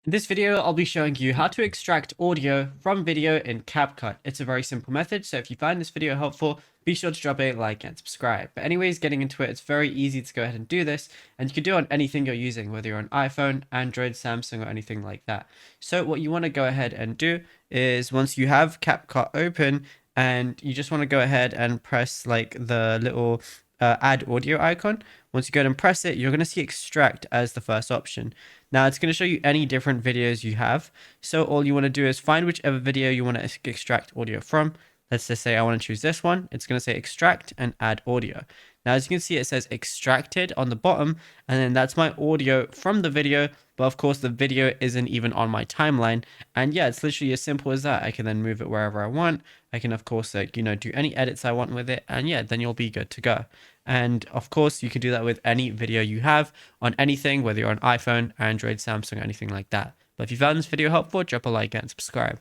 In this video, I'll be showing you how to extract audio from video in CapCut. It's a very simple method, so if you find this video helpful, be sure to drop a like and subscribe. But anyways, getting into it, it's very easy to go ahead and do this, and you can do it on anything you're using, whether you're on iPhone, Android, Samsung, or anything like that. So what you want to go ahead and do is once you have CapCut open, and you just want to go ahead and press like the little add audio icon. Once you go ahead and press it, you're going to see extract as the first option. Now it's going to show you any different videos you have. So all you want to do is find whichever video you want to extract audio from. Let's just say I want to choose this one. It's going to say extract and add audio. Now, as you can see, it says extracted on the bottom, and then that's my audio from the video. But of course, the video isn't even on my timeline. And yeah, it's literally as simple as that. I can then move it wherever I want. I can, of course, do any edits I want with it. And yeah, then you'll be good to go. And of course, you can do that with any video you have on anything, whether you're on iPhone, Android, Samsung, anything like that. But if you found this video helpful, drop a like and subscribe.